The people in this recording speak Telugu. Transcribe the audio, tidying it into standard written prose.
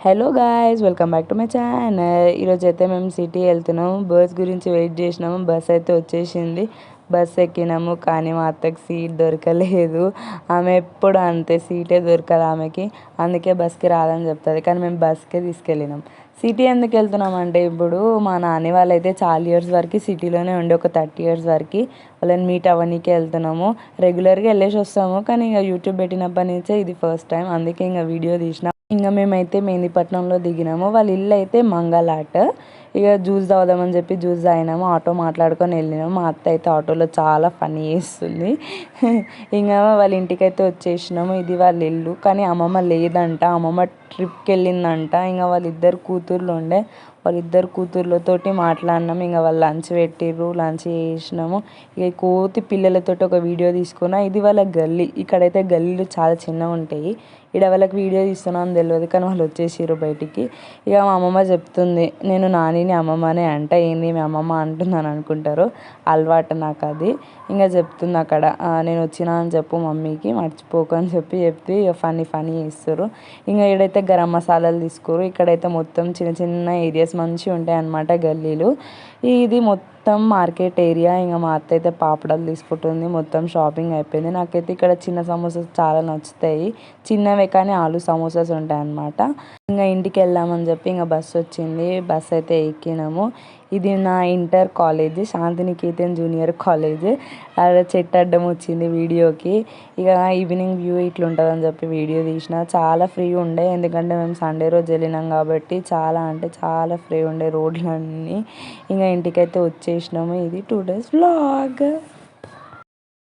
Hello guys, welcome back to my channel. ఈరోజు అయితే మేము సిటీ వెళ్తున్నాము. బస్ గురించి వెయిట్ చేసినాము. బస్ అయితే వచ్చేసింది. బస్ ఎక్కినాము, కానీ మా అత్తకి సీట్ దొరకలేదు. ఆమె ఎప్పుడు అంతే, సీటే దొరకదు ఆమెకి. అందుకే బస్కి రాదని చెప్తుంది, కానీ మేము బస్కే తీసుకెళ్ళినాం. సిటీ ఎందుకు వెళ్తున్నాం అంటే, ఇప్పుడు మా నాని వాళ్ళైతే చాలా ఇయర్స్ వరకు సిటీలోనే ఉండి, ఒక 30 ఇయర్స్ వరకు వాళ్ళని మీట్ అవ్వనీకే వెళ్తున్నాము. రెగ్యులర్గా వెళ్ళేసి వస్తాము, కానీ ఇంకా యూట్యూబ్ పెట్టినప్పటి నుంచే ఇది ఫస్ట్ టైం. అందుకే ఇంకా వీడియో తీసినాం. ఇంకా మేమైతే మెహందీపట్నంలో దిగినాము. వాళ్ళ ఇల్లు అయితే మంగళాట్. ఇక జ్యూస్ తాగుదామని చెప్పి జ్యూస్ తాగినాము. ఆటో మాట్లాడుకొని వెళ్ళినాము. మా అత్త అయితే ఆటోలో చాలా ఫనీ చేస్తుంది. ఇంకా వాళ్ళ ఇంటికైతే వచ్చేసినాము. ఇది వాళ్ళ ఇల్లు, కానీ అమ్మమ్మ లేదంట. అమ్మమ్మ ట్రిప్కి వెళ్ళిందంట. ఇంకా వాళ్ళిద్దరు కూతుర్లు ఉండే, వాళ్ళిద్దరు కూతుర్లతోటి మాట్లాడినాము. ఇంకా వాళ్ళు లంచ్ పెట్టిర్రు, లంచ్ చేసినాము. ఇక కోతి పిల్లలతోటి ఒక వీడియో తీసుకున్నా. ఇది వాళ్ళ గల్లీ. ఇక్కడైతే గల్లీలు చాలా చిన్నగా ఉంటాయి. ఇక్కడ వాళ్ళకి వీడియో తీస్తున్నాను తెలియదు, కానీ వాళ్ళు వచ్చేసారు బయటికి. ఇక మా అమ్మమ్మ చెప్తుంది, నేను నానిని అమ్మమ్మనే అంట. ఏంది మీ అమ్మమ్మ అంటుందని అనుకుంటారు, అలవాటు నాకు అది. ఇంకా చెప్తుంది అక్కడ, నేను వచ్చినా అని చెప్పు మమ్మీకి, మర్చిపోకు అని చెప్పి ఫనీ చేస్తారు. ఇంకా ఇక్కడైతే గరం మసాలాలు తీసుకోరు. ఇక్కడైతే మొత్తం చిన్న చిన్న ఏరియాస్ మంచిగా ఉంటాయి అన్నమాట, గల్లీలు. ఇది మొత్తం మార్కెట్ ఏరియా. ఇంకా మా అత్త అయితే పాపడాలు తీసుకుంటుంది. మొత్తం షాపింగ్ అయిపోయింది. నాకైతే ఇక్కడ చిన్న సమోసాస్ చాలా నచ్చుతాయి. చిన్నవే కానీ ఆలు సమోసాస్ ఉంటాయి అన్నమాట. ఇంకా ఇంటికి వెళ్దామని చెప్పి ఇంకా బస్సు వచ్చింది. బస్ అయితే ఎక్కినాము. ఇది నా inter college, Shantiniketan junior college. అక్కడ చెట్టు అడ్డం వచ్చింది వీడియోకి. ఇక ఈవినింగ్ వ్యూ ఇట్లా ఉంటుందని చెప్పి వీడియో తీసిన. చాలా ఫ్రీ ఉండే, ఎందుకంటే మేము సండే రోజు వెళ్ళినాం కాబట్టి. చాలా అంటే చాలా ఫ్రీ ఉండే రోడ్లన్నీ. ఇంకా ఇంటికైతే వచ్చేసినాము. ఇది 2 days vlog.